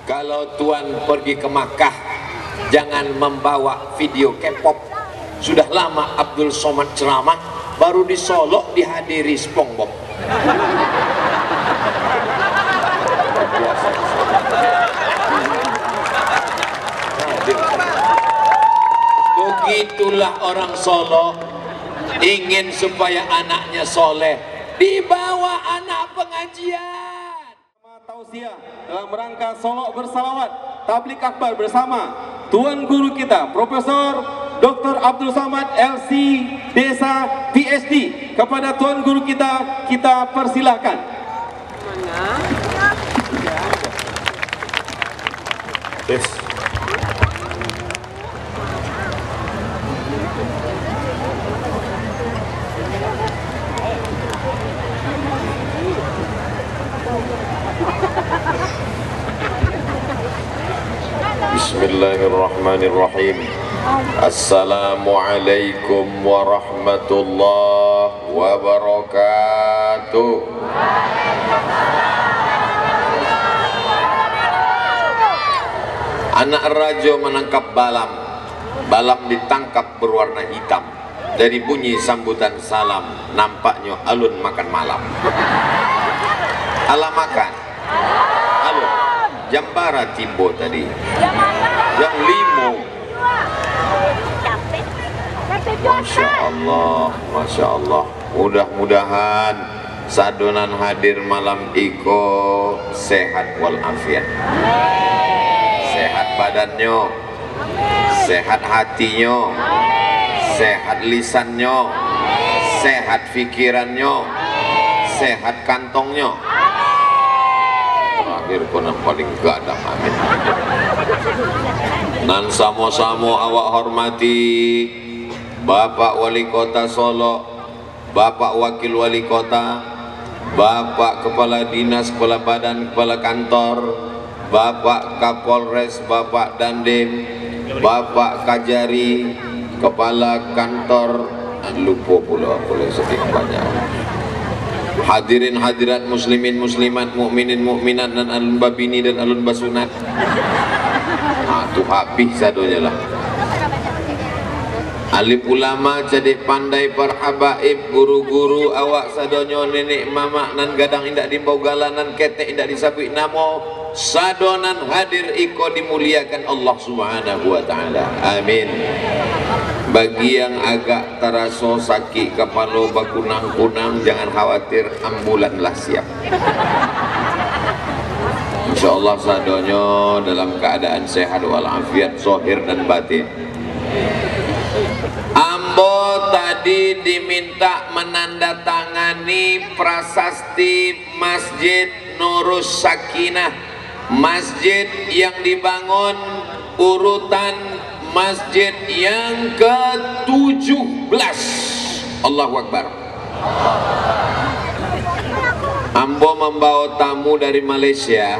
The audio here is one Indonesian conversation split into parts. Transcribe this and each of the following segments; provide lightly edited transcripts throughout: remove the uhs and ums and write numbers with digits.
Kalau tuan pergi ke Makkah, jangan membawa video K-pop. Sudah lama Abdul Somad ceramah, baru di Solo dihadiri SpongeBob. Begitulah orang Solo, ingin supaya anaknya soleh, dibawa anak pengajian. Tausiah dalam rangka Solo bersalawat tablik akbar bersama Tuan Guru kita Profesor Dr. Abdul Somad LC Desa PhD. Kepada Tuan Guru kita persilahkan. Yes. Bismillahirrahmanirrahim. Assalamualaikum warahmatullahi wabarakatuh. Anak raja menangkap balam. Balam ditangkap berwarna hitam. Dari bunyi sambutan salam, nampaknya alun makan malam. Alam makan. Alun. Jambara timbo tadi. Jam 5. Masya Allah, Masya Allah. Mudah-mudahan sadonan hadir malam iko sehat walafiat. Sehat badannya, sehat hatinya, sehat lisannya, sehat pikirannya, sehat kantongnya. Terakhir konon paling gadang, amin. Nan samo-samo awak hormati Bapak Wali Kota Solo, Bapak Wakil Wali Kota, Bapak Kepala Dinas, Kepala Badan, Kepala Kantor, Bapak Kapolres, Bapak Dandim, Bapak Kajari, Kepala Kantor, lupa pula boleh sedikit banyak. Hadirin hadirat muslimin muslimat, mukminin mukminat, dan alun babini dan alun basunat. Tuh habis sadonya lah. Alim ulama jadi pandai para habaib, guru-guru awak sadonyo, nenek mama nan gadang indak dimbau galanan, ketek indak disabui namo, sadonan hadir iko dimuliakan Allah Subhanahu wa taala. Amin. Bagi yang agak teraso sakit kepala bakunang-kunang, jangan khawatir, ambulanlah siap. Insyaallah sadonyo dalam keadaan sehat walafiat zahir dan batin. Ambo tadi diminta menandatangani prasasti Masjid Nurus Sakinah, masjid yang dibangun urutan masjid yang ke-17. Allahu Akbar. Ambo membawa tamu dari Malaysia.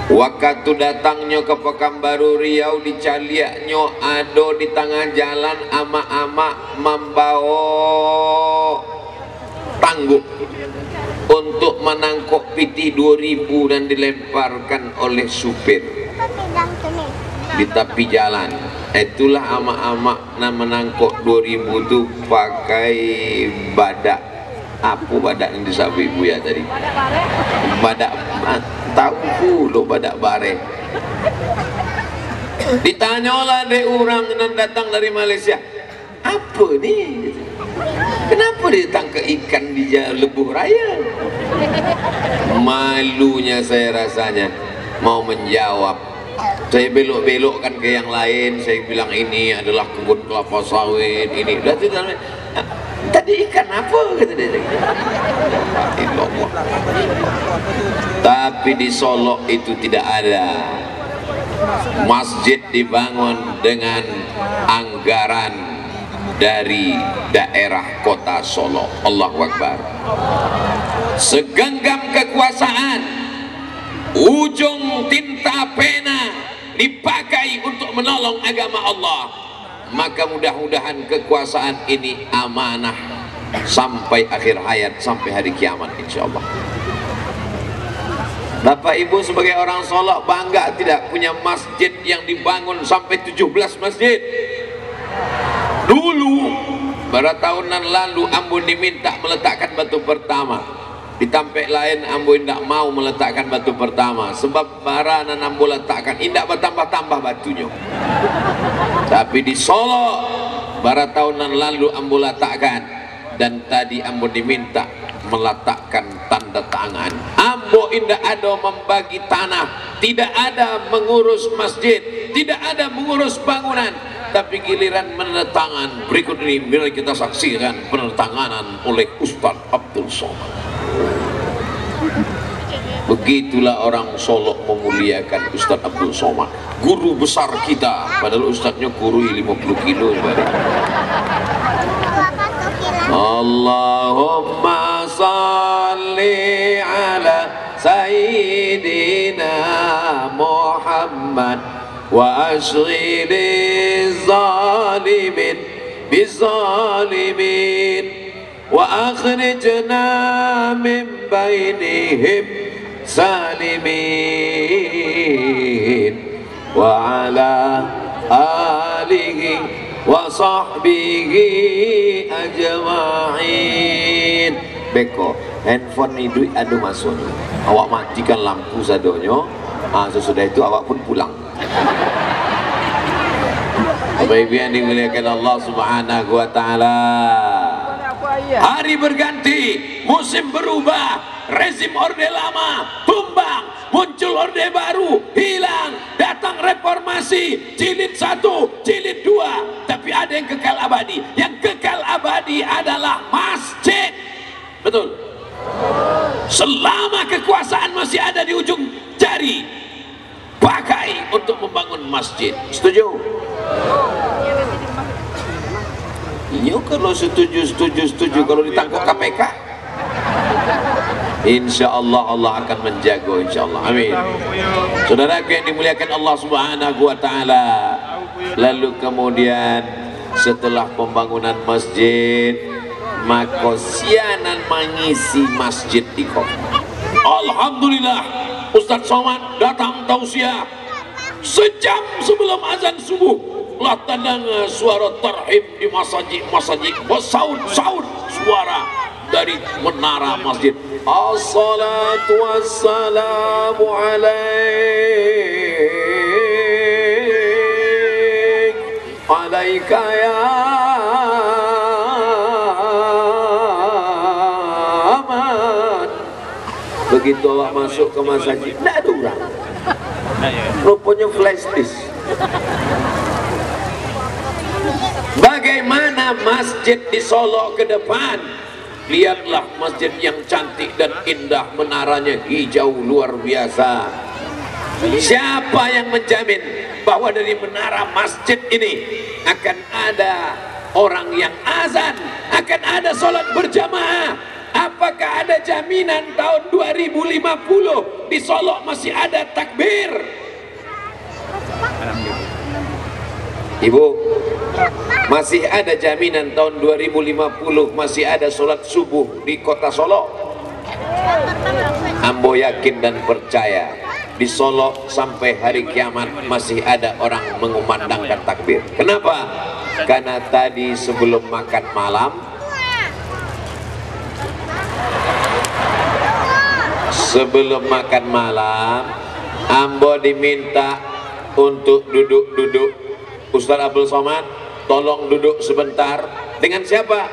Waktu datangnya ke Pekanbaru Riau, di Caliaknya ado di tengah jalan ama-ama membawa tangguh untuk menangkap piti 2000 dan dilemparkan oleh supir di tepi jalan. Itulah ama-ama nak menangkap 2000 itu pakai badak. Apa badak yang disabi ibu ya tadi? Badak tahu lo, badak bare. Ditanyalah deh orang yang datang dari Malaysia, apa nih? Kenapa dia tangkap ikan di Lebuh Raya? Malunya saya rasanya mau menjawab. Saya belok-belokkan ke yang lain, saya bilang ini adalah kebun kelapa sawit, ini udah tuh. Tadi ikan apa kata dia? Tapi di Solo itu tidak ada. Masjid dibangun dengan anggaran dari daerah kota Solo. Allahu Akbar. Segenggam kekuasaan, ujung tinta pena dipakai untuk menolong agama Allah. Maka mudah-mudahan kekuasaan ini amanah sampai akhir hayat, sampai hari kiamat insyaallah. Bapak Ibu sebagai orang Solok bangga tidak punya masjid yang dibangun sampai 17 masjid. Dulu pada tahunan lalu Ambon diminta meletakkan batu pertama. Di Tampek lain Ambon tidak mau meletakkan batu pertama sebab baranan Ambon letakkan tidak bertambah-tambah batunya. Tapi di Solo pada tahunan lalu Ambon letakkan, dan tadi Ambon diminta meletakkan tanda tangan. Ambo indah ada membagi tanah, tidak ada mengurus masjid, tidak ada mengurus bangunan, tapi giliran menandatangan. Berikut ini mari kita saksikan penandatanganan oleh Ustadz Abdul Somad. Begitulah orang Solo memuliakan Ustadz Abdul Somad, guru besar kita, padahal Ustadznya guru 50 kilo. Allahumma salli ala Sayyidina Muhammad wa ashghili zalimin bizalimin wa akhrijna min bainihim salimin wa ala alihi wa sahbihi ajma'in. Beko handphone itu ada masuk, awak matikan lampu sadonyo, sesudah itu awak pun pulang. Bapak yang dimuliakan Allah Subhanahu wa taala. Hari berganti, musim berubah, rezim orde lama tumbang, muncul orde baru, hilang, datang reformasi, jilid 1, jilid 2, tapi ada yang kekal abadi. Yang kekal abadi adalah masjid. Betul? Selama kekuasaan masih ada di ujung jari, pakai untuk membangun masjid. Setuju? Iya, kalau setuju. Kalau ditangkap KPK, insya Allah Allah akan menjaga, insya Allah. Amin. Saudaraku yang dimuliakan Allah Subhanahu wa taala. Lalu kemudian setelah pembangunan masjid, maka sianan mengisi masjid di kota. Alhamdulillah, Ustadz Somad datang tausiah sejam sebelum azan subuh. Lah tandang suara tarhib di masjid, saud suara dari menara masjid. Assalatu wassalamu alaika ya aman. Begitu awak masuk ke masjid, tidak ada orang, rupanya flash disk. Bagaimana masjid di Solo ke depan? Lihatlah masjid yang cantik dan indah, menaranya hijau luar biasa. Siapa yang menjamin bahwa dari menara masjid ini akan ada orang yang azan, akan ada sholat berjamaah? Apakah ada jaminan tahun 2050 di Solo masih ada takbir? Ibu, masih ada jaminan tahun 2050 masih ada sholat subuh di kota Solo? Ambo yakin dan percaya di Solo sampai hari kiamat masih ada orang mengumandangkan takbir. Kenapa? Karena tadi sebelum makan malam, Ambo diminta untuk duduk-duduk. Ustadz Abdul Somad, tolong duduk sebentar. Dengan siapa?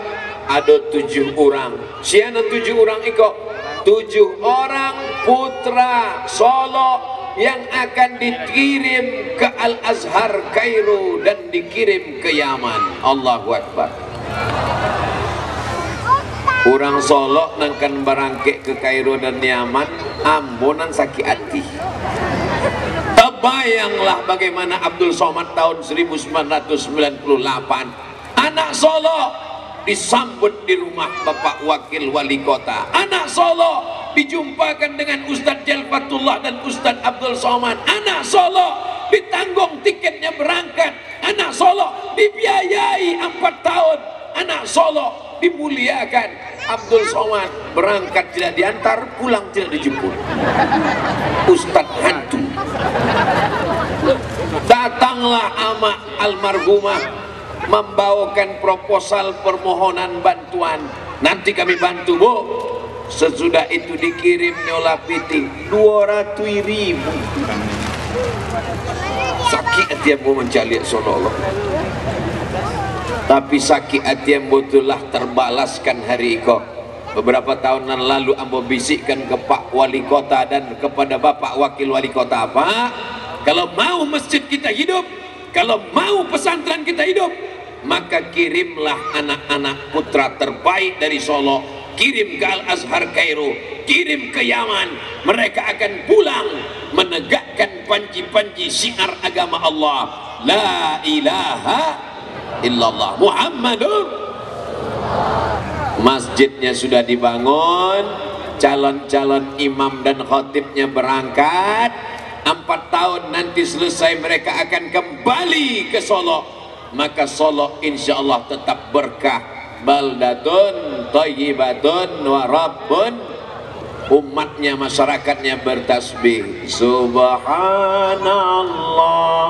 Ada 7 orang. Siapa 7 orang iko? 7 orang putra Solo yang akan dikirim ke Al-Azhar Kairo dan dikirim ke Yaman. Allahu Akbar. Orang Solo nangkan barangke ke Kairo dan Yaman, ambonan sakit hati. Bayanglah bagaimana Abdul Somad tahun 1998, anak Solo disambut di rumah Bapak Wakil Wali Kota. Anak Solo dijumpakan dengan Ustadz Jalfatullah dan Ustadz Abdul Somad. Anak Solo ditanggung tiketnya berangkat. Anak Solo dibiayai 4 tahun. Anak Solo dimuliakan. Abdul Somad berangkat tidak diantar, pulang tidak dijemput. Ustadz hantu. Datanglah ama almarhumah membawakan proposal permohonan bantuan. Nanti kami bantu, Bu. Sesudah itu dikirim nyola piting 200.000. Sakit hati ambo mencari sono Allah. Tapi sakit hati ambo itulah terbalaskan hari iko. Beberapa tahun lalu ambo bisikkan ke Pak Wali Kota dan kepada Bapak Wakil Wali Kota, Pak, kalau mau masjid kita hidup, kalau mau pesantren kita hidup, maka kirimlah anak-anak putra terbaik dari Solo, kirim ke Al-Azhar Kairo, kirim ke Yaman. Mereka akan pulang menegakkan panji-panji syiar agama Allah, la ilaha illallah Muhammadur. Masjidnya sudah dibangun, calon-calon imam dan khotibnya berangkat. 4 tahun nanti selesai mereka akan kembali ke Solo. Maka Solo insya Allah tetap berkah. Baldatun thayyibatun wa rabbun, umatnya, masyarakatnya bertasbih subhanallah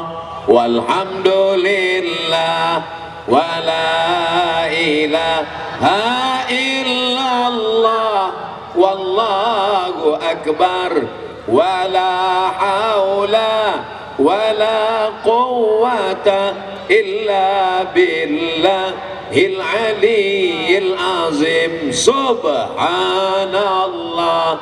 walhamdulillah wa la ilaha illallah wallahu akbar wa la haula wa la quwwata illa billahil aliyyil azim. Subhanallah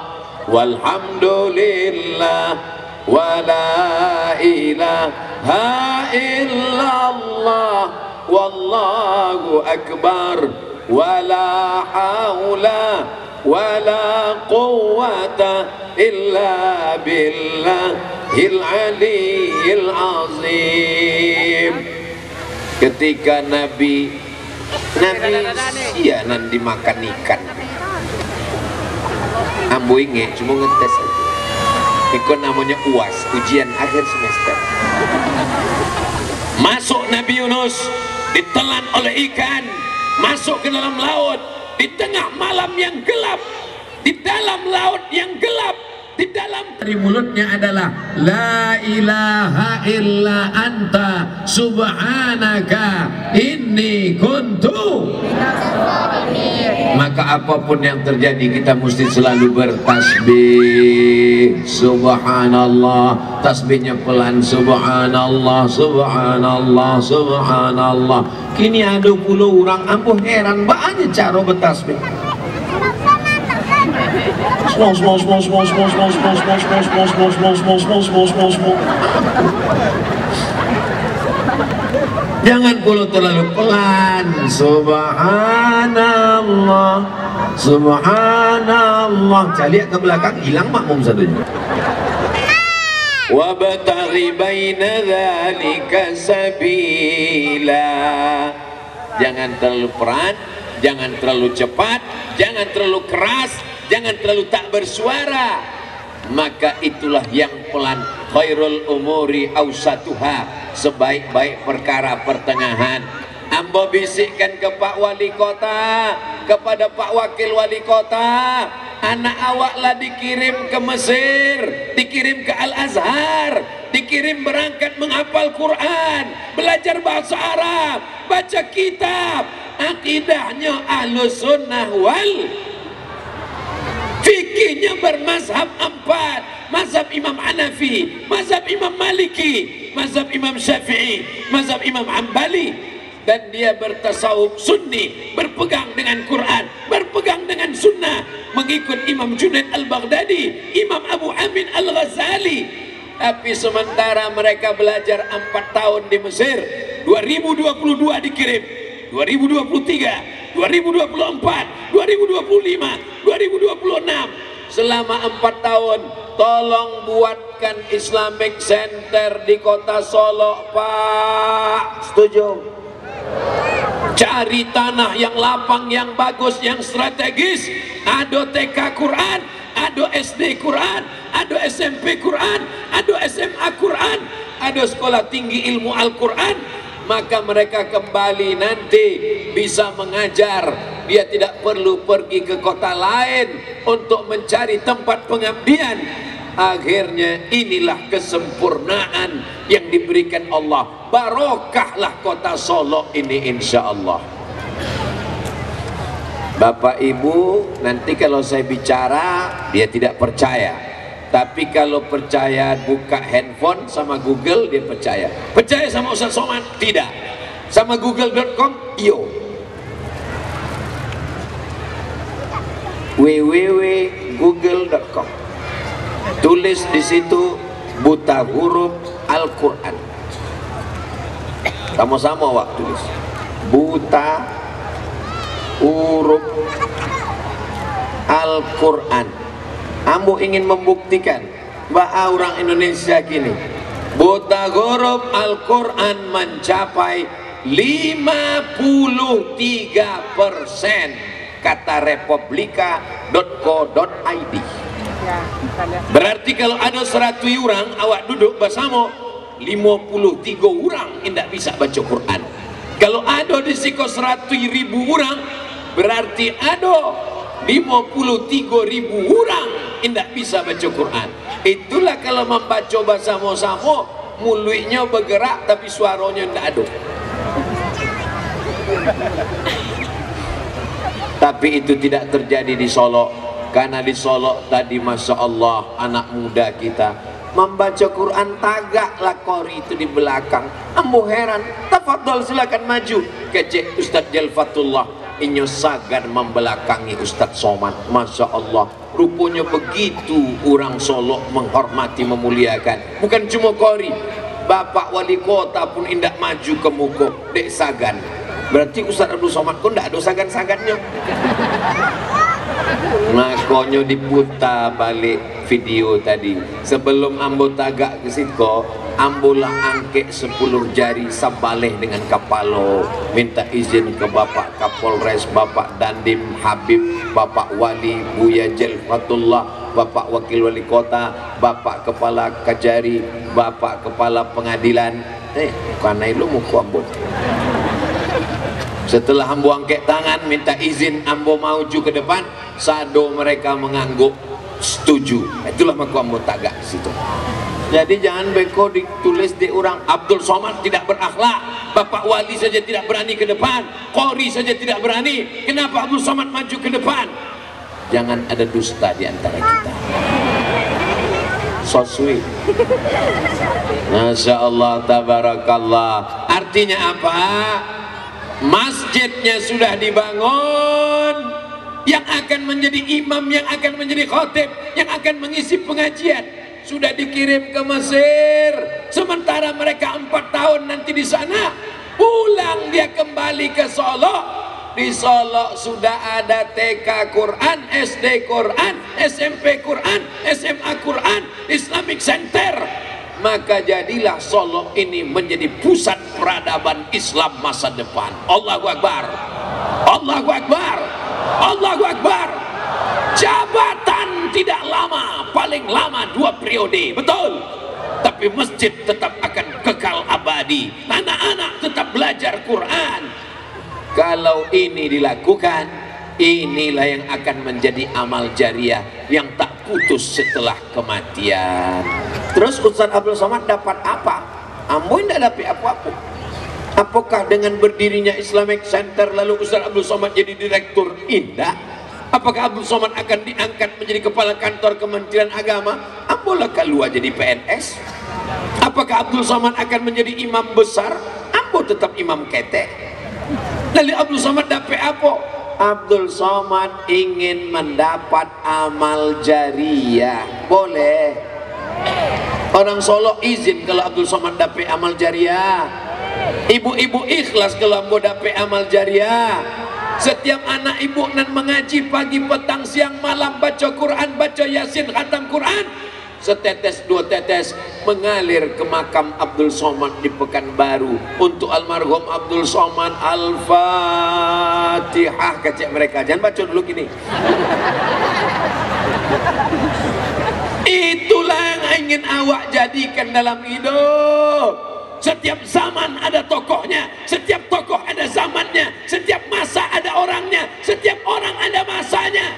walhamdulillah wa la ilaha illallah wallahu akbar wa la haula wa la quwwata illa billahil aliyyil azim. Ketika Nabi sianan dimakan ikan, ambo inge cuma ngetes aja. Itu namanya UAS, ujian akhir semester. Masuk Nabi Yunus, ditelan oleh ikan, masuk ke dalam laut, di tengah malam yang gelap, di dalam laut yang gelap, di dalam dari mulutnya adalah la ilaha illa anta subhanaka inni kuntu. Maka apapun yang terjadi kita mesti selalu bertasbih subhanallah. Tasbihnya pelan, subhanallah subhanallah subhanallah. Kini ada puluh orang ampuh heran banyak cara bertasbih. Jangan puluh terlalu pelan. Subhanallah subhanallah. Cari ke belakang hilang makmum satunya. Wabtaghi baina dzalika sabila. Jangan terlalu pelan, jangan terlalu cepat, jangan terlalu keras, jangan terlalu tak bersuara. Maka itulah yang pelan. Khairul umuri awsatuha, sebaik-baik perkara pertengahan. Ambo bisikkan ke Pak Wali Kota, kepada Pak Wakil Wali Kota, anak awaklah dikirim ke Mesir, dikirim ke Al-Azhar, dikirim berangkat menghafal Quran, belajar bahasa Arab, baca kitab. Akidahnya Ahlus Sunnah wal fikihnya bermazhab 4, mazhab Imam Hanafi, mazhab Imam Maliki, mazhab Imam Syafi'i, mazhab Imam Hambali. Dan dia bertasawuf sunni, berpegang dengan Quran, berpegang dengan sunnah, mengikut Imam Junaid Al-Baghdadi, Imam Abu Hamid Al-Ghazali. Tapi sementara mereka belajar 4 tahun di Mesir, 2022 dikirim, 2023, 2024, 2025, 2026. Selama 4 tahun tolong buatkan Islamic Center di kota Solo, Pak. Setuju? Cari tanah yang lapang, yang bagus, yang strategis. Ada TK Quran, ada SD Quran, ada SMP Quran, ada SMA Quran, ada sekolah tinggi ilmu Al-Quran. Maka mereka kembali nanti bisa mengajar dia tidak perlu pergi ke kota lain untuk mencari tempat pengabdian. Akhirnya inilah kesempurnaan yang diberikan Allah. Barokahlah kota Solo ini insya Allah. Bapak Ibu, nanti kalau saya bicara dia tidak percaya, tapi kalau percaya buka handphone sama Google dia percaya. Percaya sama Ustaz Somad? Tidak. Sama google.com? Iyo. www.google.com. Tulis di situ buta huruf Al-Quran. Sama-sama Wak tulis buta huruf Al-Quran. Ambo ingin membuktikan bahwa orang Indonesia kini buta huruf Al-Quran mencapai 53%, kata republika.co.id. Berarti kalau ada 100 orang awak duduk bersama 53 orang tidak bisa baca Quran. Kalau ada di siko 100.000 orang berarti ada 53.000 orang tidak bisa baca Quran. Itulah kalau membaca bersama-sama, mulutnya bergerak tapi suaranya tidak ada. Tapi itu tidak terjadi di Solo, karena di Solo tadi Masya Allah anak muda kita membaca Quran, tagaklah kori itu di belakang. Ambo heran, tafadhol silakan maju. Kecek Ustadz Jalfatullah inyo sagan membelakangi Ustadz Somad. Masya Allah, rupanya begitu orang Solo menghormati, memuliakan. Bukan cuma kori, Bapak Wali Kota pun indak maju ke muka dek sagan. Berarti Ustadz Abdul Somad pun tidak ada sagan-sagannya. Makanya diputar balik video tadi. Sebelum ambo tagak ke situ, ambo lah angket 10 jari sabaleh dengan kapalo, minta izin ke Bapak Kapolres, Bapak Dandim Habib, Bapak Wali Buya Jalfatullah, Bapak Wakil Wali Kota, Bapak Kepala Kajari, Bapak Kepala Pengadilan. Karena itu muka ambo. Setelah ambo angkat tangan minta izin, ambo maju ke depan, sado mereka mengangguk setuju. Itulah maku ambo tagak situ. Jadi jangan beko ditulis di orang Abdul Somad tidak berakhlak, Bapak Wali saja tidak berani ke depan, Qori saja tidak berani, kenapa Abdul Somad maju ke depan? Jangan ada dusta di antara kita. So sweet. Masya Allah, tabarakallah. Artinya apa? Masjidnya sudah dibangun, yang akan menjadi imam, yang akan menjadi khotib, yang akan mengisi pengajian sudah dikirim ke Mesir. Sementara mereka 4 tahun nanti di sana, pulang dia kembali ke Solo. Di Solo sudah ada TK Quran, SD Quran, SMP Quran, SMA Quran, Islamic Center. Maka jadilah Solo ini menjadi pusat peradaban Islam masa depan. Allahu Akbar, Allahu Akbar, Allahu Akbar. Jabatan tidak lama, paling lama 2 periode, betul. Tapi masjid tetap akan kekal abadi. Anak-anak tetap belajar Quran. Kalau ini dilakukan, inilah yang akan menjadi amal jariah yang tak putus setelah kematian. Terus Ustaz Abdul Somad dapat apa? Ambo tidak dapat apa-apa. Apakah dengan berdirinya Islamic Center lalu Ustaz Abdul Somad jadi direktur? Tidak. Apakah Abdul Somad akan diangkat menjadi kepala kantor Kementerian Agama? Ambo lah keluar jadi PNS. Apakah Abdul Somad akan menjadi imam besar? Ambo tetap imam ketek. Lalu Abdul Somad dapat apa? Abdul Somad ingin mendapat amal jariah. Boleh. Orang Solo izin kalau Abdul Somad dapat amal jariah. Ibu-ibu ikhlas kalau ambo dapat amal jariah. Setiap anak ibu nan mengaji pagi, petang, siang, malam, baca Quran, baca Yasin, khatam Quran, setetes 2 tetes mengalir ke makam Abdul Somad di Pekanbaru untuk almarhum Abdul Somad. Al-Fatihah, kecek mereka. Jangan baca dulu gini. Itulah yang ingin awak jadikan dalam hidup. Setiap zaman ada tokohnya, setiap tokoh ada zamannya, setiap masa ada ada orangnya, setiap orang ada masanya.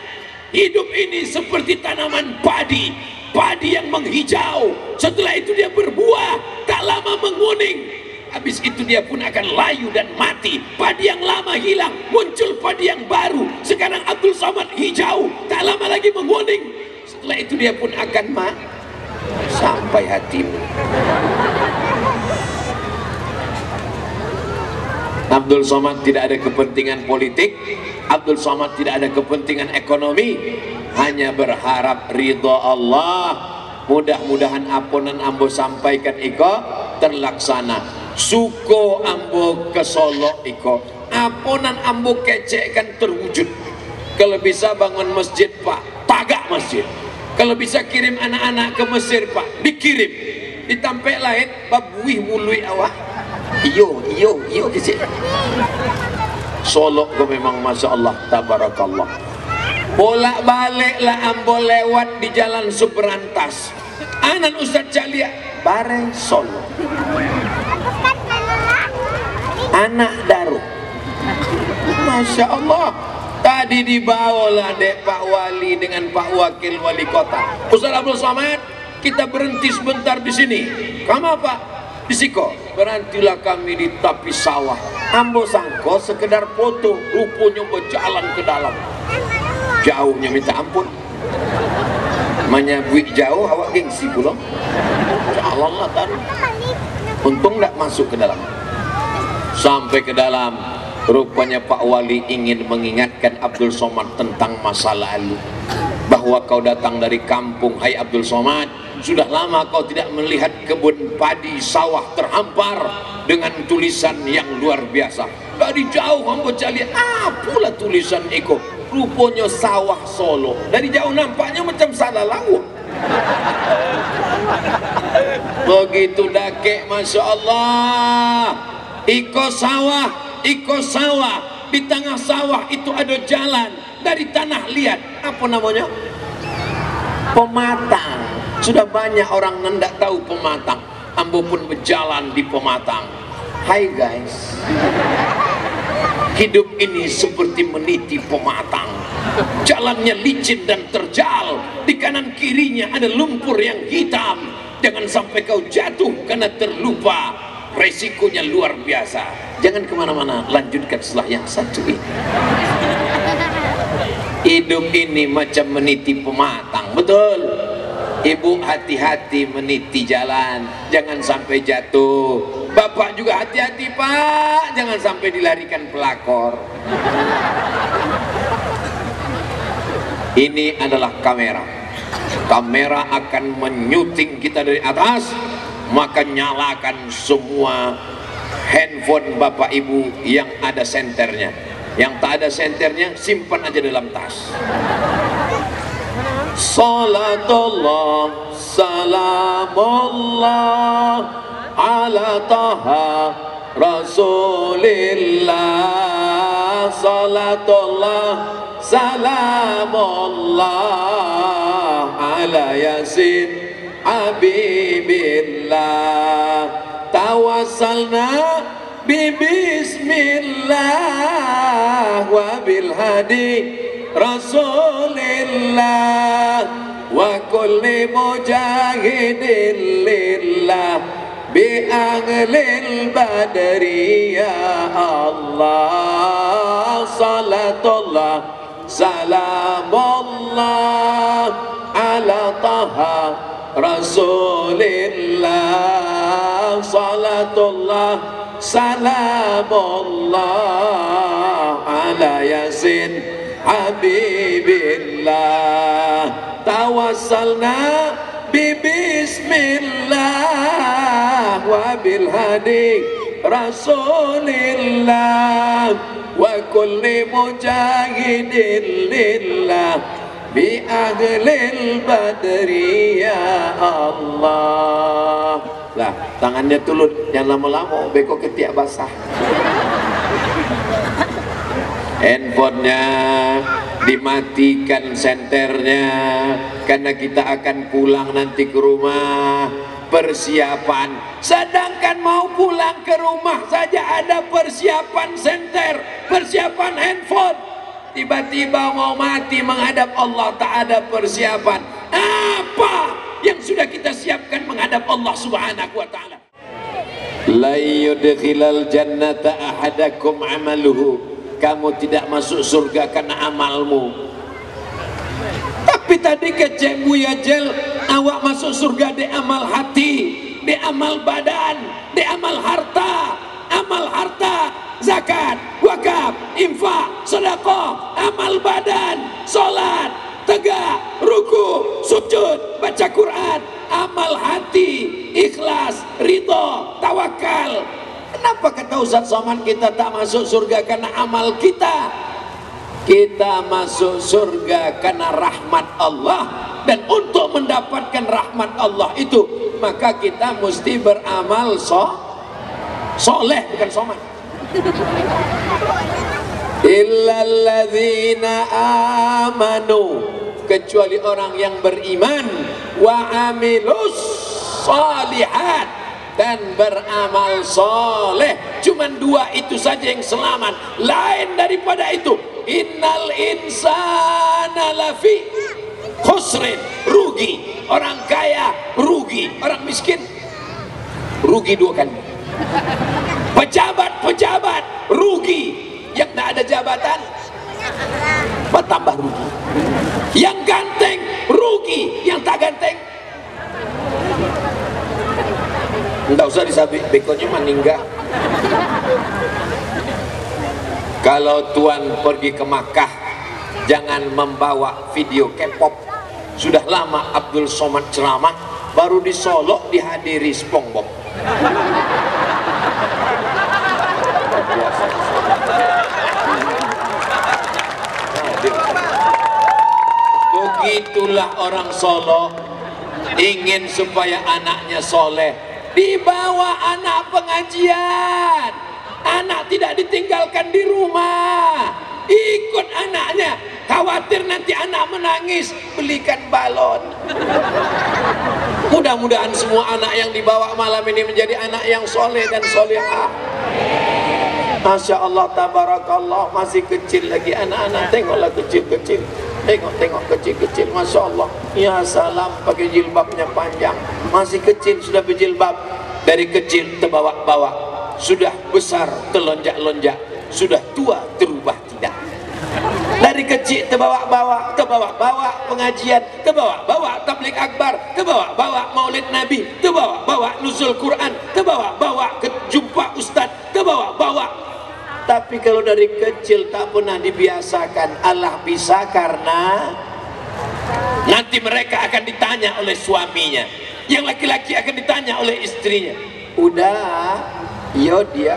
Hidup ini seperti tanaman padi, padi yang menghijau, setelah itu dia berbuah, tak lama menguning, habis itu dia pun akan layu dan mati. Padi yang lama hilang, muncul padi yang baru. Sekarang Abdul Somad hijau, tak lama lagi menguning, setelah itu dia pun akan sampai hatimu. Abdul Somad tidak ada kepentingan politik, Abdul Somad tidak ada kepentingan ekonomi, hanya berharap ridha Allah. Mudah-mudahan apunan ambo sampaikan iko terlaksana. Suko ambo ke Solo iko, apunan ambo kecekkan terwujud. Kalau bisa bangun masjid Pak, tagak masjid. Kalau bisa kirim anak-anak ke Mesir Pak, dikirim. Ditampek lain babuih mului awak. Iyo kecil. Solo kau memang masya Allah tabarakallah. Bolak balik lah ambo lewat di jalan Subrantas. Anan Ustadz Calia bareng Solo. Anak Daru. Masya Allah. Tadi dibawalah dek Pak Wali dengan Pak Wakil Wali Kota. Ustadz Abdul Somad, kita berhenti sebentar di sini. Kamu apa? Di Siko. Berhentilah kami di tepi sawah. Ambo sangko sekedar foto, rupanya berjalan ke dalam. Jauhnya minta ampun. Menyabui jauh awak gengsi pula. Jalan lah tadi. Untung tak masuk ke dalam. Sampai ke dalam, rupanya Pak Wali ingin mengingatkan Abdul Somad tentang masa lalu. Bahwa kau datang dari kampung, hai Abdul Somad, sudah lama kau tidak melihat kebun padi sawah terhampar dengan tulisan yang luar biasa. Dari jauh hamba cari apalah tulisan itu, rupanya sawah Solo. Dari jauh nampaknya macam salah lawak. Begitu dakek, masya Allah. Iko sawah, di tengah sawah itu ada jalan. Dari tanah lihat, apa namanya? Pematang. Sudah banyak orang hendak tahu pematang. Ambo pun berjalan di pematang. Hai guys, hidup ini seperti meniti pematang. Jalannya licin dan terjal. Di kanan kirinya ada lumpur yang hitam. Jangan sampai kau jatuh karena terlupa. Resikonya luar biasa. Jangan kemana-mana, lanjutkan setelah yang satu ini. Hidup ini macam meniti pematang, betul. Ibu hati-hati meniti jalan, jangan sampai jatuh. Bapak juga hati-hati Pak, jangan sampai dilarikan pelakor. Ini adalah kamera. Kamera akan menyuting kita dari atas, maka nyalakan semua handphone Bapak Ibu yang ada senternya. Yang tak ada senternya simpan aja dalam tas. Salatullah salamullah ala taha rasulillah. Salatullah salamullah ala yasin habibillah. Tawassalna bismillah wa bil hadi rasulillah wa kulli mujahidin lillah bi anglil badri ya Allah. Salatullah salamullah ala taha rasulillah. Salatullah salamullah ala yasin habibillah. Tawassalna bismillah wa bil hadi rasulillah wa kulli mujahidin lillah bi ahlil badri ya Allah. Lah, tangannya tulut, jangan lama-lama, beko ketiak basah. Handphonenya dimatikan senternya, karena kita akan pulang nanti ke rumah. persiapan. Sedangkan mau pulang ke rumah saja ada persiapan senter, persiapan handphone. Tiba-tiba mau mati menghadap Allah tak ada persiapan. Apa yang sudah kita siapkan menghadap Allah Subhanahu wa taala? La yudkhilal jannata ahadakum amaluhu. Kamu tidak masuk surga karena amalmu. Tapi tadi kecek Buya Jel, awak masuk surga di amal hati, di amal badan, di amal harta. Amal harta, zakat, wakaf, infak, sedekah, amal badan, salat, tegak, ruku, sujud, baca Quran, amal hati, ikhlas, ridho, tawakal. Kenapa kata Ustaz Somad kita tak masuk surga karena amal kita? Kita masuk surga karena rahmat Allah, dan untuk mendapatkan rahmat Allah itu maka kita mesti beramal soleh, bukan somad. Illalladzina amanu, kecuali orang yang beriman, wa amilus salihat, dan beramal soleh. Cuman dua itu saja yang selamat, lain daripada itu. Innal insana lafi khusrin, rugi. Orang kaya rugi, orang miskin rugi dua kali. Pejabat rugi, yang tidak ada jabatan bertambah rugi. Yang ganteng rugi, yang tak ganteng tidak usah disabik, bekonya meninggal. Kalau tuan pergi ke Makkah, jangan membawa video K-pop. Sudah lama Abdul Somad ceramah, baru di Solo dihadiri SpongeBob. Begitulah orang Solo ingin supaya anaknya soleh, dibawa anak pengajian. Anak tidak ditinggalkan di rumah, ikut anaknya. Khawatir nanti anak menangis, belikan balon. Mudah-mudahan semua anak yang dibawa malam ini menjadi anak yang soleh dan solehah. Masya Allah, tabarakallah, masih kecil lagi anak-anak. Tengoklah kecil-kecil, tengok kecil-kecil, Masya Allah. Ya salam, pakai jilbabnya panjang, masih kecil sudah berjilbab. Dari kecil terbawa-bawa, sudah besar terlonjak-lonjak, sudah tua terubah tidak. Dari kecil terbawa-bawa pengajian, terbawa-bawa tabligh akbar, terbawa-bawa maulid nabi, terbawa-bawa nuzul Quran, terbawa-bawa ke jumpa ustaz, terbawa-bawa. Tapi kalau dari kecil tak pernah dibiasakan, Allah bisa karena nanti mereka akan ditanya oleh suaminya, yang laki-laki akan ditanya oleh istrinya. Udah, yo dia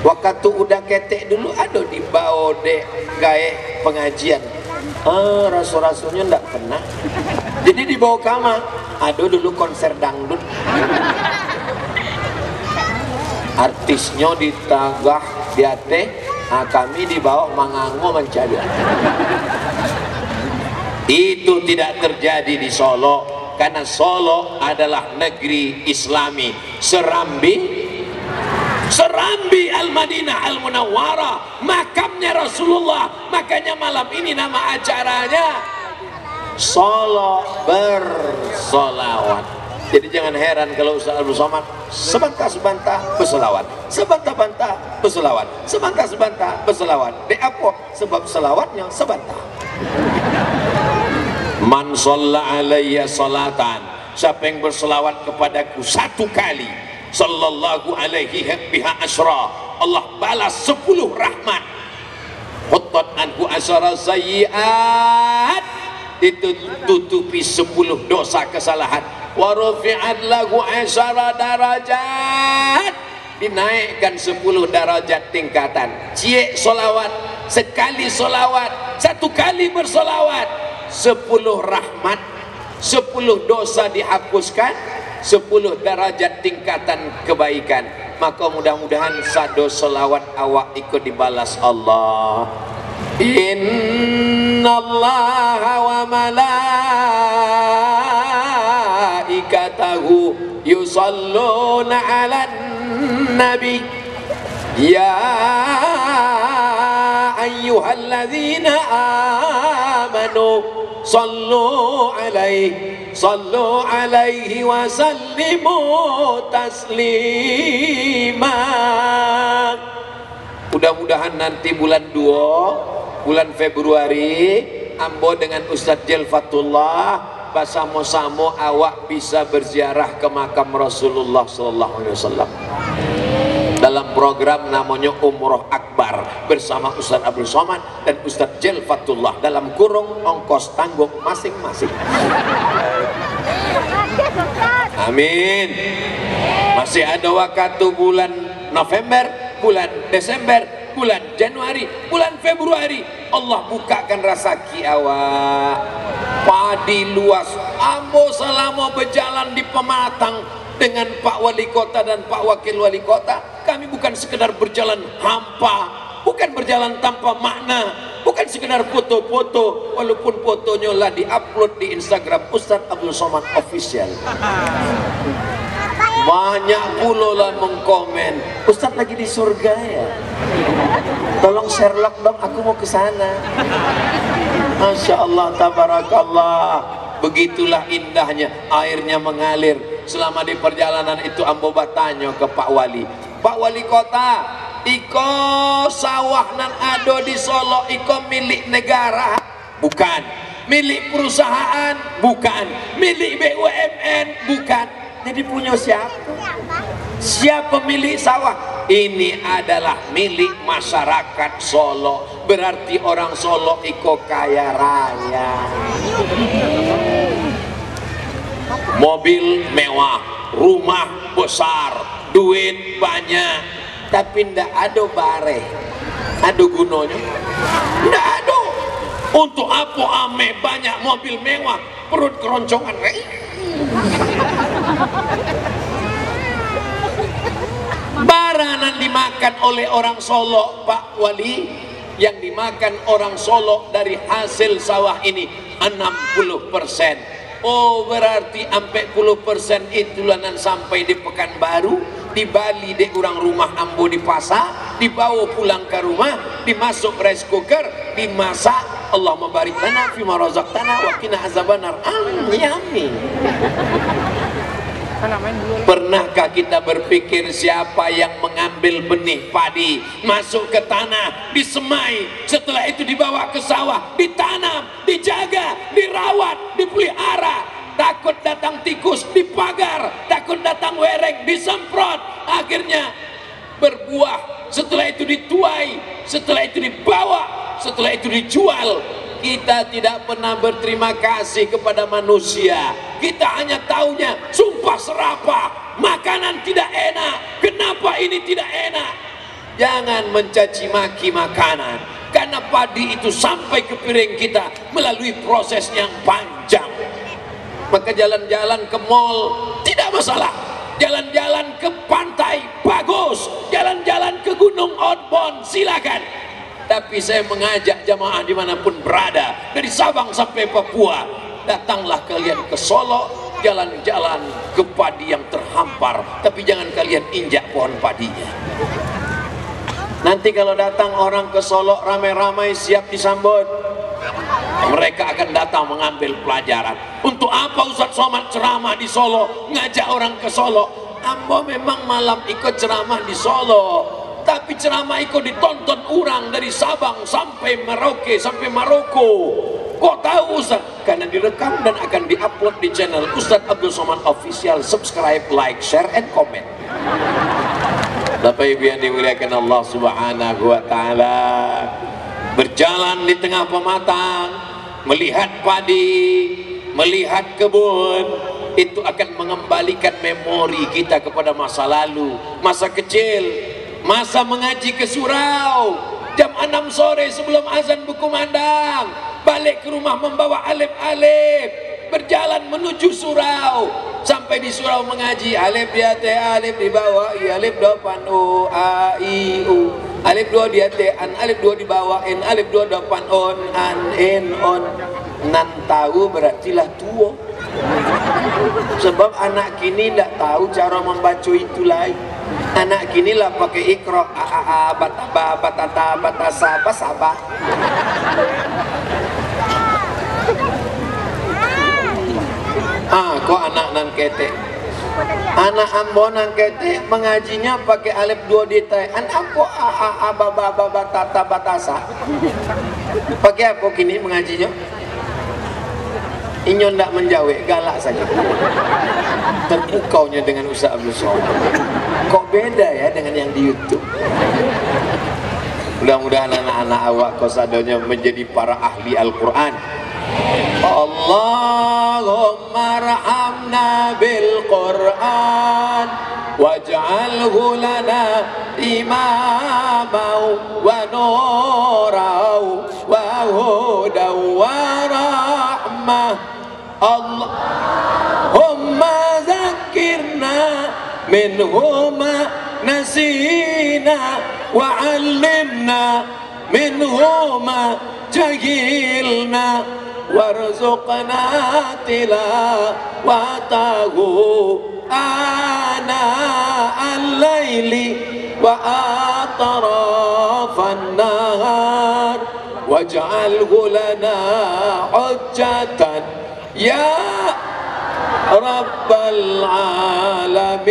waktu udah ketek dulu ada dibawa deh gae pengajian. Rasul-rasulnya ndak pernah. Jadi dibawa kamar, ada dulu konser dangdut. Artisnya ditagah dia teh, kami dibawa mangango mencari. Itu tidak terjadi di Solo, karena Solo adalah negeri Islami. Serambi Al-Madinah Al-Munawwarah, makamnya Rasulullah. Makanya malam ini nama acaranya Solo bersolawat. Jadi jangan heran kalau Ustaz Abdul Somad sebantah-sebantah berselawat, sebantah-bantah berselawat, sebantah-sebantah berselawat. Di apa? Sebab selawatnya sebantah. Man shalla alayya salatan, siapa yang berselawat kepadaku satu kali, sallallahu alaihi biha asyra, Allah balas 10 rahmat. Huttat anhu asyara sayyiat, itu tutupi 10 dosa kesalahan. Wa rufi'at lahu asyara darajat, dinaikkan 10 darajat tingkatan. Cie solawat, sekali solawat, satu kali bersolawat, 10 rahmat, 10 dosa dihapuskan, 10 derajat tingkatan kebaikan. Maka mudah-mudahan sado selawat awak ikut dibalas Allah. Innallaha wa malaikatahu yusalluna 'alan nabi ya ayyuhalladzina amanu sallu alaihi wa sallimu taslima. Mudah-mudahan nanti bulan 2 bulan Februari ambo dengan Ustadz Jelfatullah basamo-samo awak bisa berziarah ke makam Rasulullah sallallahu alaihi wasallam dalam program namanya Umroh Akbar bersama Ustadz Abdul Somad dan Ustadz Jelfatullah dalam kurung ongkos tanggung masing-masing. Amin. Masih ada waktu bulan November, bulan Desember, bulan Januari, bulan Februari Allah bukakan rezeki awak. Padi luas, ambo selama berjalan di Pematang dengan Pak Wali Kota dan Pak Wakil Wali Kota, kami bukan sekedar berjalan hampa, bukan berjalan tanpa makna, bukan sekedar foto-foto, walaupun fotonya lah diupload di Instagram Ustadz Abdul Somad Official. Banyak pula lah mengkomen, Ustadz lagi di surga ya, tolong Sherlock dong, aku mau ke sana. Masya Allah, tabarakallah. Begitulah indahnya airnya mengalir. Selama di perjalanan itu ambo bertanya ke Pak Wali, Pak Wali Kota, iko sawah nan ado di Solo iko milik negara? Bukan. Milik perusahaan? Bukan. Milik BUMN? Bukan. Jadi punya siapa? Siapa pemilik sawah? Ini adalah milik masyarakat Solo. Berarti orang Solo iko kaya raya. Mobil mewah, rumah besar, duit banyak, tapi ndak ada bare, ada gunanya? Ndak ada. Untuk apa ame banyak mobil mewah, perut keroncongan? Baranan dimakan oleh orang Solo, Pak Wali, yang dimakan orang Solo dari hasil sawah ini 60%. Oh, berarti 40% itulah nan sampai di Pekanbaru, di Bali di orang rumah ambo di pasar, dibawa pulang ke rumah, dimasuk rice cooker, dimasak. Allahumma barik lana fima razaqtana wa qina azabannar. Amin. Pernahkah kita berpikir siapa yang mengambil benih padi masuk ke tanah, disemai, setelah itu dibawa ke sawah, ditanam, dijaga, dirawat, dipelihara, takut datang tikus, dipagar, takut datang wereng, disemprot, akhirnya berbuah, setelah itu dituai, setelah itu dibawa, setelah itu dijual. Kita tidak pernah berterima kasih kepada manusia. Kita hanya taunya sumpah serapah, makanan tidak enak, kenapa ini tidak enak. Jangan mencaci maki makanan, karena padi itu sampai ke piring kita melalui proses yang panjang. Maka jalan-jalan ke mall tidak masalah, jalan-jalan ke pantai bagus, jalan-jalan ke Gunung Outbound silakan. Tapi saya mengajak jamaah dimanapun berada, dari Sabang sampai Papua, datanglah kalian ke Solo, jalan-jalan ke padi yang terhampar, tapi jangan kalian injak pohon padinya. Nanti kalau datang orang ke Solo ramai-ramai siap disambut, mereka akan datang mengambil pelajaran. Untuk apa Ustadz Somad ceramah di Solo, ngajak orang ke Solo? Ambo memang malam ikut ceramah di Solo, tapi ceramah itu ditonton orang dari Sabang sampai Merauke sampai Maroko. Kok tahu Ustaz? Karena direkam dan akan diupload di channel Ustadz Abdul Somad Official. Subscribe, like, share, and comment. Bapak Ibu yang dimuliakan Allah Subhanahu wa Ta'ala, berjalan di tengah Pematang, melihat padi, melihat kebun, itu akan mengembalikan memori kita kepada masa lalu, masa kecil. Masa mengaji ke surau jam 6 sore sebelum azan berkumandang, balik ke rumah membawa alif-alif, berjalan menuju surau, sampai di surau mengaji alif di atas alif di bawah i, alif depan o a i u, alif 2 di atas an, alif 2 di bawah in, alif 2 depan on an in on. Nan tahu berarti lah tua. Sebab anak kini tidak tahu cara membaca itu lagi. Anak kini lah pakai ikro bataba batata batasa basaba. Kok anak nan kete, anak ambo nan kete mengajinya pakai alif 2 detail. Anak kok baba batata batasa. Pakai apa kini mengajinya? Inyo ndak menjawab, galak saja. Terpukaunya dengan Ustaz Abdul Somad. Kok beda ya dengan yang di YouTube? Mudah-mudahan anak-anak awak kosadonya menjadi para ahli Al-Quran. Allahumma arhamna bil Quran waj'alhu lana imamau wa nurau wa hudaw wa rahmah. Allahumma zakirna minhuma nasina wa 'allimna minhuma jahilna warzuqna tilawatahu ana al-laili wa atrafan nahar waj'alhu lana hujjatan ya rabbal alamin.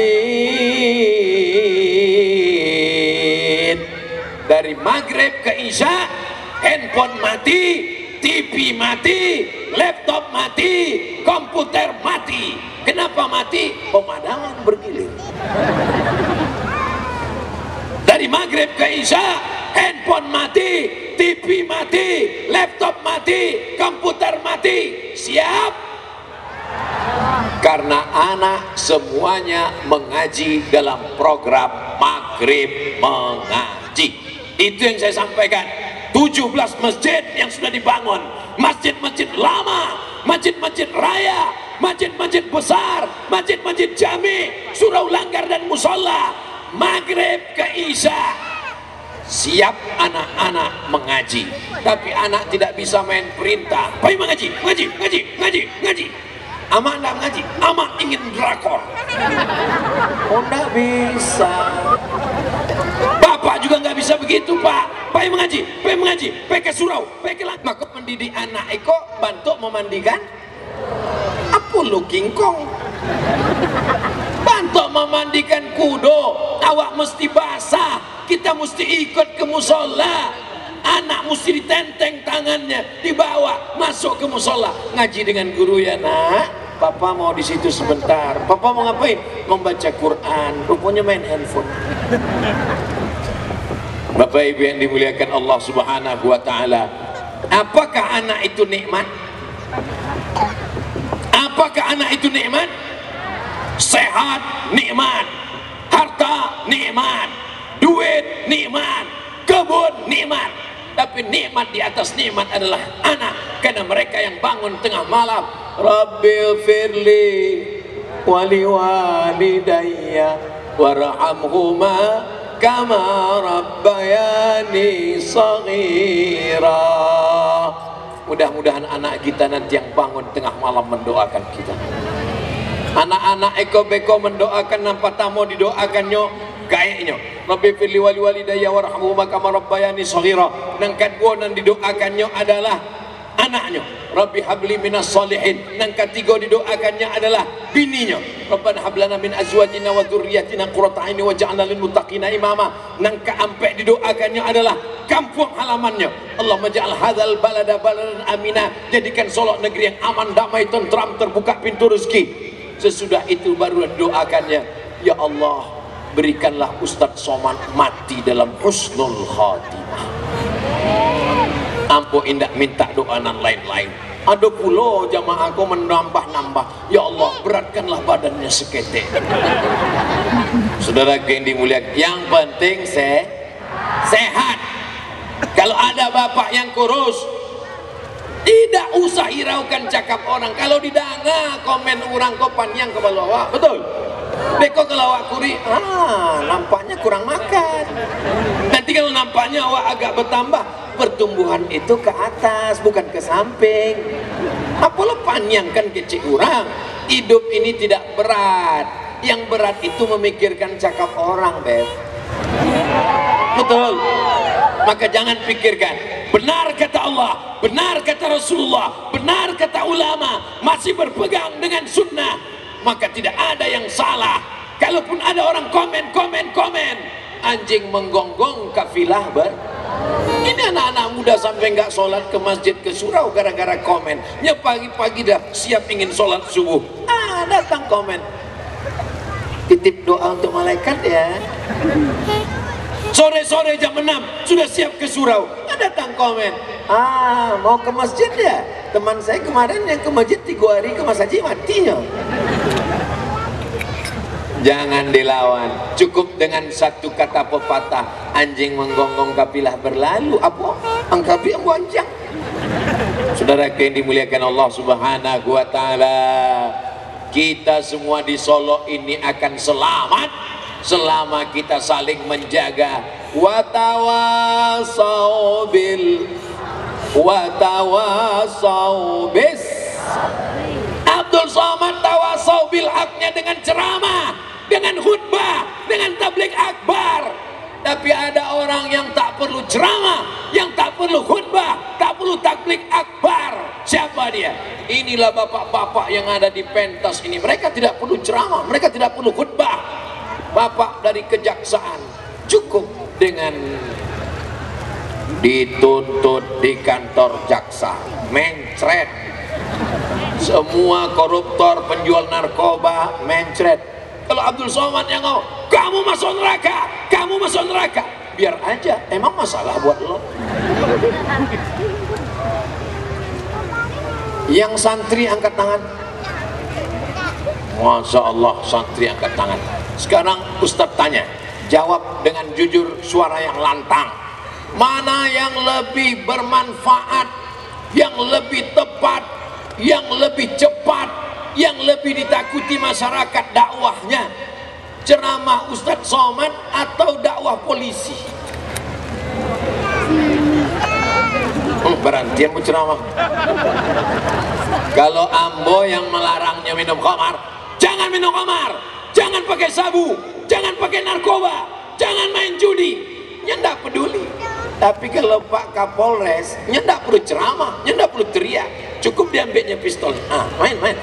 Dari maghrib ke isya handphone mati, TV mati, laptop mati, komputer mati. Kenapa mati? Pemandangan bergilir. Dari maghrib ke isya handphone mati, TV mati, laptop mati, komputer mati. Siap? Karena anak semuanya mengaji dalam program maghrib mengaji. Itu yang saya sampaikan. 17 masjid yang sudah dibangun, masjid-masjid lama, masjid-masjid raya, masjid-masjid besar, masjid-masjid jami, surau langgar dan musola, maghrib ke isya siap anak-anak mengaji. Tapi anak tidak bisa main perintah, "Pai mengaji, mengaji, mengaji, mengaji, mengaji." Amak tidak mengaji, amak ingin drakor. Oh, tidak bisa. Bapak juga nggak bisa begitu, Pak. Pai mengaji, pai ke surau, pai ke langgar. Maka mendidik anak eko bantu memandikan apa lu kingkong. Bantu memandikan kudo, awak mesti basah. Kita mesti ikut ke musola. Anak mesti ditenteng tangannya, dibawa masuk ke musola, ngaji dengan guru ya nak. Papa mau di situ sebentar. Papa mau ngapain? Membaca Quran. Rupanya main handphone. Bapak Ibu yang dimuliakan Allah Subhanahu wa taala, apakah anak itu nikmat? Apakah anak itu nikmat? Sehat nikmat, harta nikmat, duit nikmat, kebun nikmat. Tapi nikmat di atas nikmat adalah anak, karena mereka yang bangun tengah malam, Rabbil firli wali walidayya warhamhuma kama rabbayani saghira. Mudah-mudahan anak kita nanti yang bangun tengah malam mendoakan kita. Anak-anak eko beko mendoakan, nampak tamu didoakannya kayaknya Rabbi firli wali walidayya warhamhuma kama rabbayani saghira. Nang kedua nan didoakannya adalah anaknya, Rabbi habli minas solihin. Nang ketiga didoakannya adalah bininya, Rabbana hablana min azwajina wa dzurriyyatina qurrata a'yun waj'alna lil muttaqina imama. Nang keempat didoakannya adalah kampung halamannya, Allahumma ja'al hadzal balada baladan amina. Jadikan Solo negeri yang aman, damai, tentram, terbuka pintu rezeki. Sesudah itu baru doakannya, ya Allah berikanlah Ustadz Somad mati dalam husnul khatimah. Ampo indak minta doa dan lain-lain. Ada pula jamaah aku menambah-nambah, ya Allah beratkanlah badannya seketek. Saudara yang dimuliakan, yang penting sehat. Kalau ada bapak yang kurus, tidak usah hiraukan cakap orang. Kalau didanga komen orang kopan yang ke bawah, betul. Beko kalau awak kuri, nampaknya kurang makan. Nanti kalau nampaknya awak agak bertambah, pertumbuhan itu ke atas bukan ke samping. Apa lo panjangkan kecil orang? Hidup ini tidak berat. Yang berat itu memikirkan cakap orang, Beb. Betul. Maka jangan pikirkan benar kata Allah, benar kata Rasulullah, benar kata ulama, masih berpegang dengan sunnah, maka tidak ada yang salah. Kalaupun ada orang komen, anjing menggonggong kafilah ini anak-anak muda sampai nggak sholat ke masjid, ke surau gara-gara komen. Ya pagi-pagi dah siap ingin sholat subuh, datang komen, titip doa untuk malaikat ya. Sore-sore jam 6 sudah siap ke surau, datang komen, mau ke masjid ya. Teman saya kemarin yang ke masjid 3 hari ke Mas Haji matinya. Jangan dilawan. Cukup dengan satu kata pepatah, anjing menggonggong kafilah berlalu. Apa? Angkapi yang bonceng. Saudara yang dimuliakan Allah Subhanahu wa taala, kita semua di Solo ini akan selamat selama kita saling menjaga watawasau bis. Abdul Somad tawasau bil haknya dengan ceramah, dengan khutbah, dengan tabligh akbar. Tapi ada orang yang tak perlu ceramah, yang tak perlu khutbah, tak perlu tabligh akbar. Siapa dia? Inilah bapak-bapak yang ada di pentas ini. Mereka tidak perlu ceramah, mereka tidak perlu khutbah. Bapak dari kejaksaan cukup dengan dituntut di kantor jaksa, mencret. Semua koruptor, penjual narkoba, mencret. Kalau Abdul Somad yang ngomong, kamu masuk neraka, kamu masuk neraka, biar aja, emang masalah buat lo. Yang santri angkat tangan. Masya Allah, santri angkat tangan. Sekarang Ustadz tanya, jawab dengan jujur, suara yang lantang. Mana yang lebih bermanfaat, yang lebih tepat, yang lebih cepat, yang lebih ditakuti masyarakat dakwahnya? Ceramah Ustadz Somad atau dakwah polisi? Berhenti yang berceramah. Kalau Ambo yang melarangnya minum khamar, jangan minum khamar, jangan pakai sabu, jangan pakai narkoba, jangan main judi, nyendak peduli. Tapi kalau Pak Kapolres, nyendak perlu ceramah, nyendak perlu teriak, cukup diambilnya pistol. Main. Main,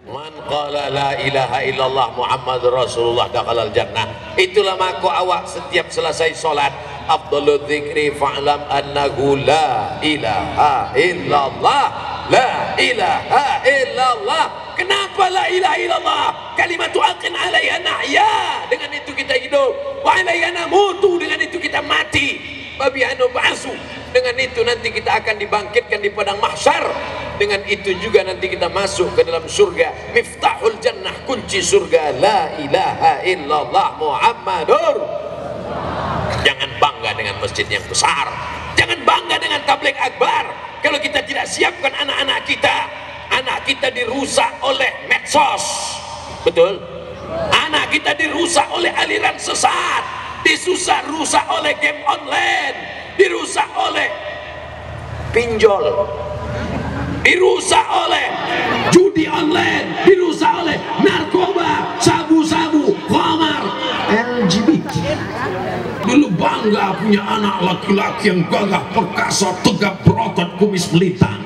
Man qala la ilaha illallah Muhammadur Rasulullah dakhalal jannah. Itulah maka awak setiap selesai solat, afdalul dzikri fa'lam annahu la ilaha illallah, la ilaha illallah. Kenapa la ilaha illallah? Kalimatu haqqin 'alaiha nahya, dengan itu kita hidup, wa 'alaiha namutu, dengan itu kita mati, wa biha nub'atsu, dengan itu nanti kita akan dibangkitkan di padang mahsyar, dengan itu juga nanti kita masuk ke dalam surga. Miftahul jannah, kunci surga, la ilaha illallah Muhammadur. Jangan bangga dengan masjid yang besar, jangan bangga dengan tabligh akbar kalau kita tidak siapkan anak-anak kita dirusak oleh medsos. Betul? Anak kita dirusak oleh aliran sesat, rusak oleh game online, dirusak oleh pinjol, dirusak oleh judi online, dirusak oleh narkoba, sabu-sabu, khamar, LGBT. Dulu bangga punya anak laki-laki yang gagah perkasa, tegap berotot, kumis melintang.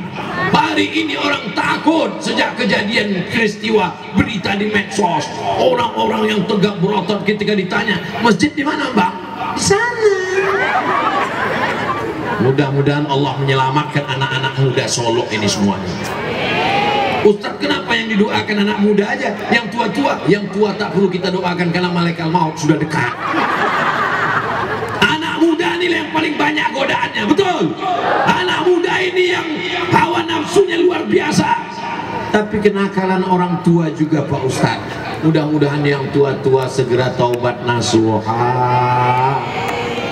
Hari ini orang takut sejak kejadian peristiwa berita di medsos. Orang-orang yang tegap berotot ketika ditanya, masjid di mana bang? Di sana. Mudah-mudahan Allah menyelamatkan anak-anak muda Solo ini semuanya. Ustadz, kenapa yang didoakan anak muda aja? Yang tua-tua, yang tua tak perlu kita doakan karena malaikat maut sudah dekat. Anak muda ini yang paling banyak godaannya, betul? Anak muda ini yang hawa nafsunya luar biasa. Tapi kenakalan orang tua juga Pak Ustadz. Mudah-mudahan yang tua-tua segera taubat nasuha.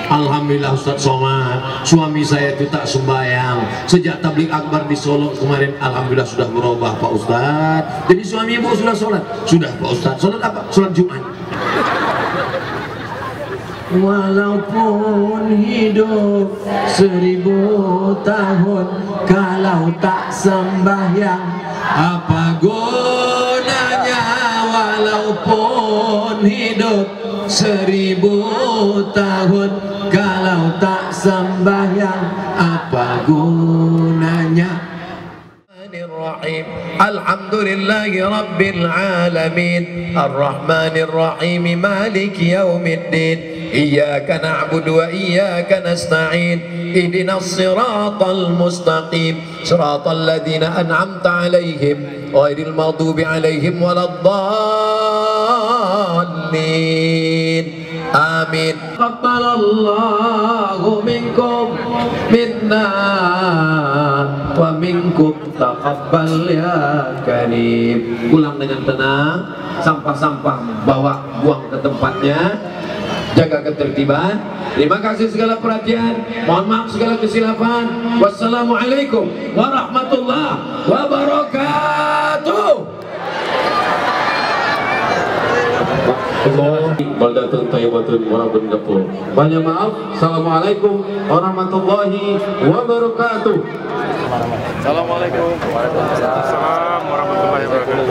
Alhamdulillah Ustadz Somad, suami saya itu tak sembahyang. Sejak tabligh akbar di Solo kemarin, alhamdulillah sudah berubah Pak Ustadz. Jadi suami ibu sudah sholat? Sudah Pak Ustadz. Sholat apa? Sholat Jumat. walaupun hidup 1000 tahun, kalau tak sembahyang apa gunanya? Walaupun hidup 1000 tahun, kalau tak sembahyang apa gunanya? Alhamdulillahi Rabbil Alamin, Ar-Rahmanir Rahim, Maliki Yawmiddin, Iyyaka na'budu wa iyyaka nasta'in, Ihdinas siratal mustaqim, Siratal ladzina an'amta 'alaihim, ghairil maghdubi 'alaihim waladdallin. Amin. Taqabbalallahu minkum minna wa minkum taqabbal ya karim. Pulang dengan tenang, sampah-sampah bawa buang ke tempatnya, jaga ketertiban. Terima kasih segala perhatian, mohon maaf segala kesilapan. Wassalamualaikum warahmatullahi wabarakatuh. Allah baldatun thayyibatun wa rabbun ghafur. Banyak maaf. Assalamualaikum warahmatullahi wabarakatuh. Assalamualaikum. Waalaikumsalam warahmatullahi wabarakatuh.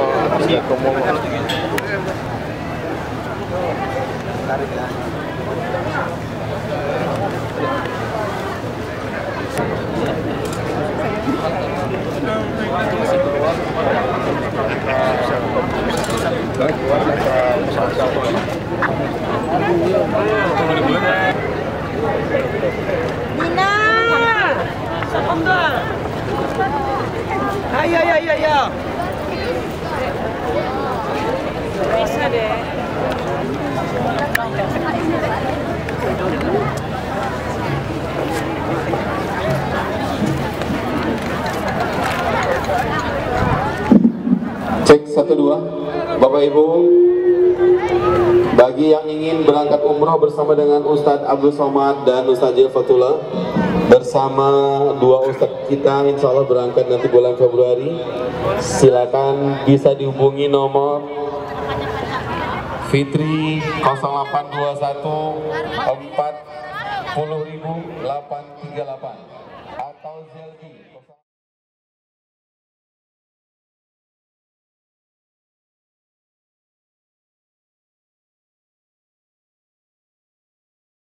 Nina, sebentar. Ayo. Bisa deh. Cek 1 2. Bapak Ibu, bagi yang ingin berangkat umroh bersama dengan Ustadz Abdul Somad dan Ustadz Fatullah, bersama dua Ustadz kita insya Allah berangkat nanti bulan Februari, silakan bisa dihubungi nomor Fitri 0821 40.838 atau Zelgi